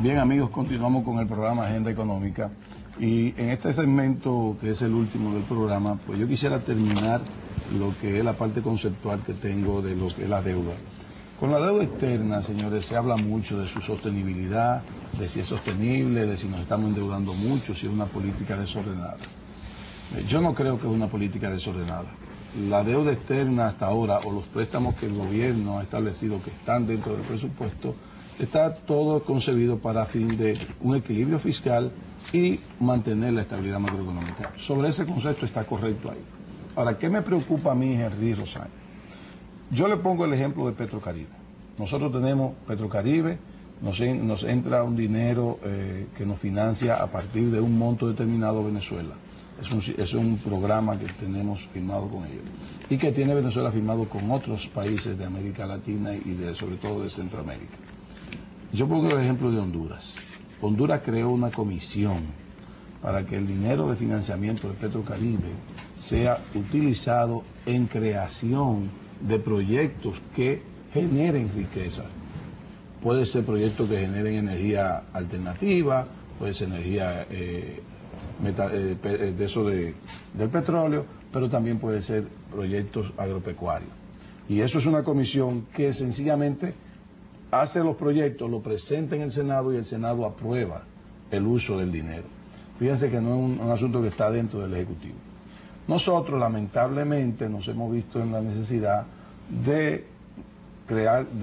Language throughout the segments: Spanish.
Bien, amigos, continuamos con el programa Agenda Económica y en este segmento, que es el último del programa, pues yo quisiera terminar lo que es la parte conceptual que tengo de lo que es la deuda. Con la deuda externa, señores, se habla mucho de su sostenibilidad, de si es sostenible, de si nos estamos endeudando mucho, si es una política desordenada. Yo no creo que es una política desordenada. La deuda externa hasta ahora, o los préstamos que el gobierno ha establecido que están dentro del presupuesto, está todo concebido para fin de un equilibrio fiscal y mantener la estabilidad macroeconómica. Sobre ese concepto está correcto ahí. Ahora, ¿qué me preocupa a mí, Henry Rosario? Yo le pongo el ejemplo de Petrocaribe. Nosotros tenemos Petrocaribe, nos entra un dinero que nos financia a partir de un monto determinado Venezuela. Es un programa que tenemos firmado con ellos y que tiene Venezuela firmado con otros países de América Latina y sobre todo de Centroamérica. Yo pongo el ejemplo de Honduras. Honduras creó una comisión para que el dinero de financiamiento de Petrocaribe sea utilizado en creación de proyectos que generen riqueza. Puede ser proyectos que generen energía alternativa, puede ser energía del petróleo, pero también puede ser proyectos agropecuarios. Y eso es una comisión que sencillamente hace los proyectos, lo presenta en el Senado y el Senado aprueba el uso del dinero. Fíjense que no es un asunto que está dentro del Ejecutivo. Nosotros, lamentablemente, nos hemos visto en la necesidad de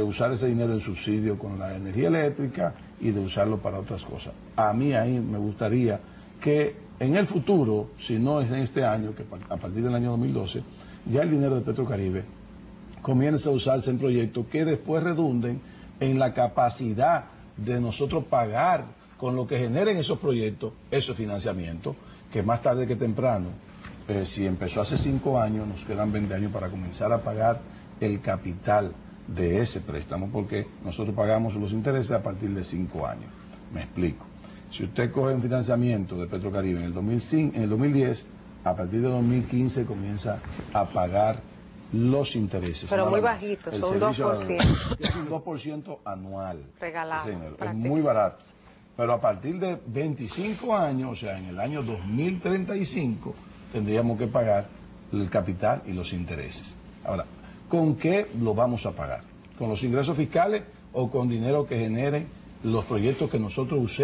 usar ese dinero en subsidio con la energía eléctrica y de usarlo para otras cosas. A mí ahí me gustaría que en el futuro, si no es en este año, que a partir del año 2012, ya el dinero de Petrocaribe comience a usarse en proyectos que después redunden en la capacidad de nosotros pagar con lo que generen esos proyectos, ese financiamiento, que más tarde que temprano, si empezó hace 5 años, nos quedan 20 años para comenzar a pagar el capital de ese préstamo, porque nosotros pagamos los intereses a partir de 5 años. Me explico. Si usted coge un financiamiento de Petrocaribe en el 2010, a partir de 2015 comienza a pagar los intereses. Pero muy bajitos, son 2%. Es un 2% anual. Regalado. Es muy barato. Pero a partir de 25 años, o sea, en el año 2035, tendríamos que pagar el capital y los intereses. Ahora, ¿con qué lo vamos a pagar? ¿Con los ingresos fiscales o con dinero que generen los proyectos que nosotros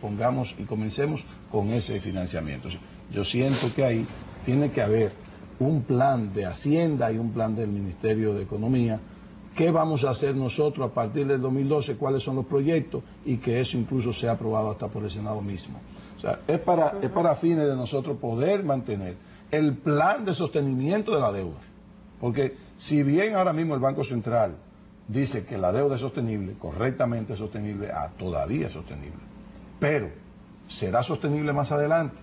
pongamos y comencemos con ese financiamiento? Yo siento que ahí tiene que haber un plan de Hacienda y un plan del Ministerio de Economía. ¿Qué vamos a hacer nosotros a partir del 2012? ¿Cuáles son los proyectos? Y que eso incluso sea aprobado hasta por el Senado mismo. O sea, es para fines de nosotros poder mantener el plan de sostenimiento de la deuda. Porque si bien ahora mismo el Banco Central dice que la deuda es sostenible, correctamente sostenible, todavía es sostenible. Pero, ¿será sostenible más adelante?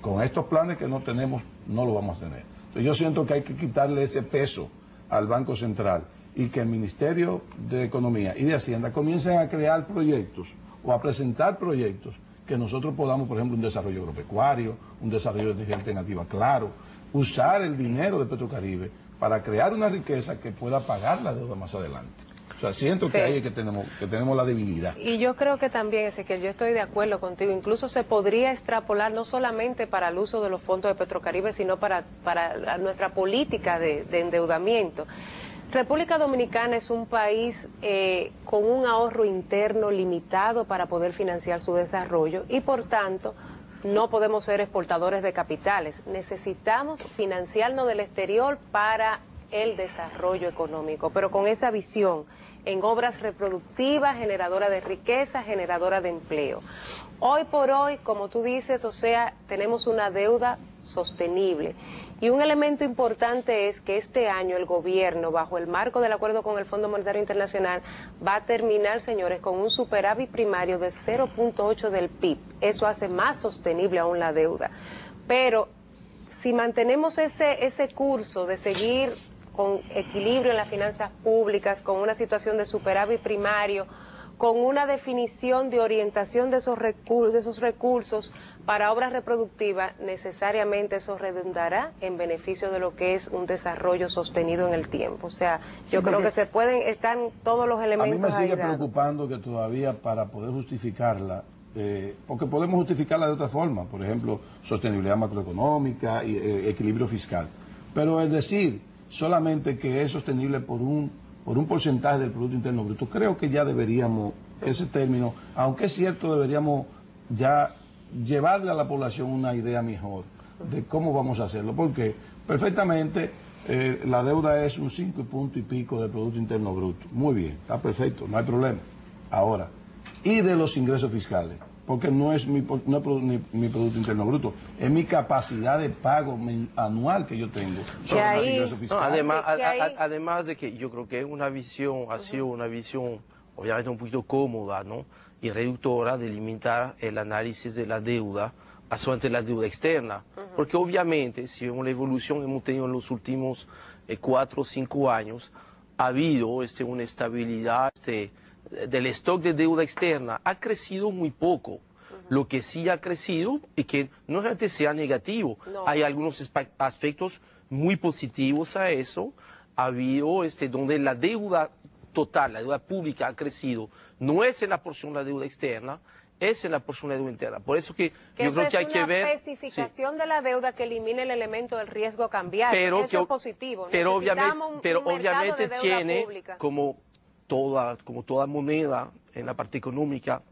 Con estos planes que no tenemos, no lo vamos a tener. Entonces yo siento que hay que quitarle ese peso al Banco Central y que el Ministerio de Economía y de Hacienda comiencen a crear proyectos o a presentar proyectos que nosotros podamos, por ejemplo, un desarrollo agropecuario, un desarrollo de energía alternativa, claro, usar el dinero de Petrocaribe para crear una riqueza que pueda pagar la deuda más adelante. O sea, siento que ahí es que tenemos la debilidad. Y yo creo que también, Ezequiel, yo estoy de acuerdo contigo, incluso se podría extrapolar no solamente para el uso de los fondos de Petrocaribe, sino para nuestra política de endeudamiento. República Dominicana es un país con un ahorro interno limitado para poder financiar su desarrollo y, por tanto, no podemos ser exportadores de capitales. Necesitamos financiarnos del exterior para el desarrollo económico, pero con esa visión en obras reproductivas, generadoras de riqueza, generadoras de empleo. Hoy por hoy, como tú dices, o sea, tenemos una deuda sostenible. Y un elemento importante es que este año el gobierno, bajo el marco del acuerdo con el Fondo Monetario Internacional, va a terminar, señores, con un superávit primario de 0.8 del PIB. Eso hace más sostenible aún la deuda. Pero si mantenemos ese curso de seguir con equilibrio en las finanzas públicas, con una situación de superávit primario, con una definición de orientación de esos recursos para obras reproductivas, necesariamente eso redundará en beneficio de lo que es un desarrollo sostenido en el tiempo. O sea, yo creo que están todos los elementos. A mí me sigue ahí dados. preocupando que todavía para poder justificarla, porque podemos justificarla de otra forma, por ejemplo, sostenibilidad macroeconómica y equilibrio fiscal. Pero el decir solamente que es sostenible por un porcentaje del Producto Interno Bruto, creo que ya deberíamos, ese término, aunque es cierto, deberíamos ya llevarle a la población una idea mejor de cómo vamos a hacerlo, porque perfectamente la deuda es un 5 punto y pico del Producto Interno Bruto. Muy bien, está perfecto, no hay problema. Ahora, y de los ingresos fiscales, porque no es mi Producto Interno Bruto, es mi capacidad de pago anual que yo tengo sobre los ingresos fiscales. No, además de que yo creo que es una visión, ha sido una visión obviamente un poquito cómoda, ¿no?, y reductora de limitar el análisis de la deuda a solamente la deuda externa, porque obviamente si vemos la evolución que hemos tenido en los últimos 4 o 5 años, ha habido una estabilidad del stock de deuda externa, ha crecido muy poco. Lo que sí ha crecido y que no solamente sea negativo, hay algunos aspectos muy positivos a eso. Ha habido donde la deuda total, la deuda pública ha crecido, no es en la porción de la deuda externa, es en la porción de la deuda interna. Por eso que yo creo que hay que ver... Es una especificación de la deuda que elimina el elemento del riesgo cambiario, eso es positivo. Pero obviamente tiene, como toda moneda en la parte económica,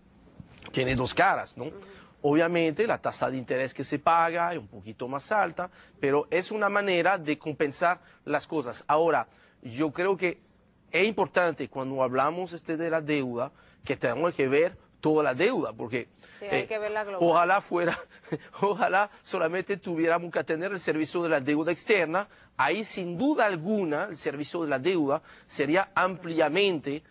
tiene dos caras, ¿no? Obviamente la tasa de interés que se paga es un poquito más alta, pero es una manera de compensar las cosas. Ahora, yo creo que es importante cuando hablamos de la deuda que tenemos que ver toda la deuda, porque hay que verla global. ojalá solamente tuviéramos que tener el servicio de la deuda externa. Ahí sin duda alguna el servicio de la deuda sería ampliamente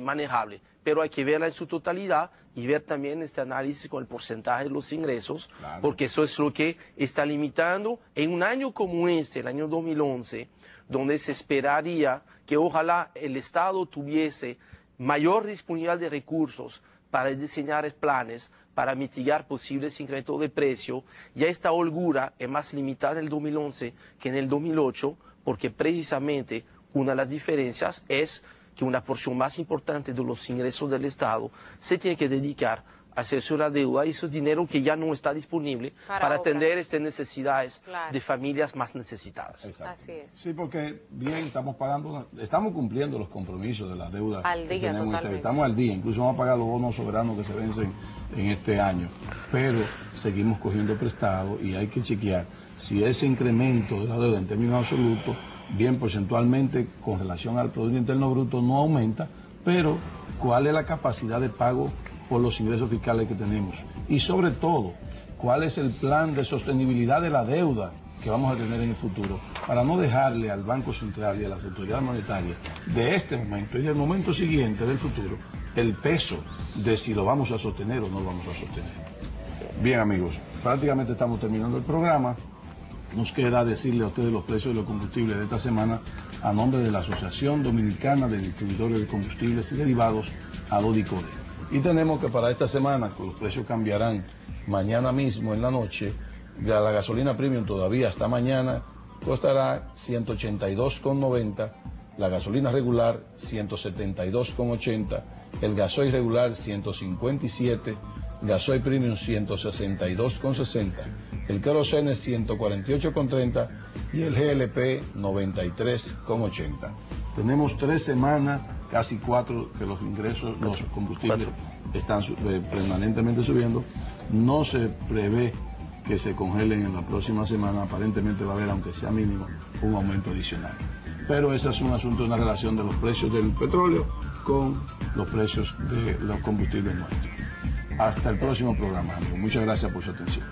manejable, pero hay que verla en su totalidad y ver también este análisis con el porcentaje de los ingresos, claro, porque eso es lo que está limitando en un año como el año 2011, donde se esperaría que ojalá el Estado tuviese mayor disponibilidad de recursos para diseñar planes, para mitigar posibles incrementos de precio. Ya esta holgura es más limitada en el 2011 que en el 2008, porque precisamente una de las diferencias es que una porción más importante de los ingresos del Estado se tiene que dedicar a hacerse la deuda, y eso es dinero que ya no está disponible para atender estas necesidades, claro, de familias más necesitadas. Exacto. Así es. Sí, porque bien, estamos cumpliendo los compromisos de la deuda al día, que tenemos. Estamos al día, incluso vamos a pagar los bonos soberanos que se vencen en este año, pero seguimos cogiendo prestado y hay que chequear si ese incremento de la deuda en términos absolutos, bien porcentualmente con relación al Producto Interno Bruto, no aumenta, pero cuál es la capacidad de pago por los ingresos fiscales que tenemos y sobre todo cuál es el plan de sostenibilidad de la deuda que vamos a tener en el futuro para no dejarle al Banco Central y a las autoridades monetarias de este momento y del momento siguiente del futuro el peso de si lo vamos a sostener o no lo vamos a sostener. Bien, amigos, prácticamente estamos terminando el programa. Nos queda decirle a ustedes los precios de los combustibles de esta semana a nombre de la Asociación Dominicana de Distribuidores de Combustibles y Derivados, ADODICODE. Y tenemos que para esta semana, que los precios cambiarán mañana mismo en la noche, la gasolina premium todavía hasta mañana costará 182,90, la gasolina regular 172,80, el gasoil regular 157, gasoil premium 162,60, el queroseno 148,30 y el GLP 93,80. Tenemos 3 semanas, casi 4, que los ingresos, los combustibles están permanentemente subiendo. No se prevé que se congelen en la próxima semana. Aparentemente va a haber, aunque sea mínimo, un aumento adicional. Pero ese es un asunto, una relación de los precios del petróleo con los precios de los combustibles nuestros. Hasta el próximo programa, amigos. Muchas gracias por su atención.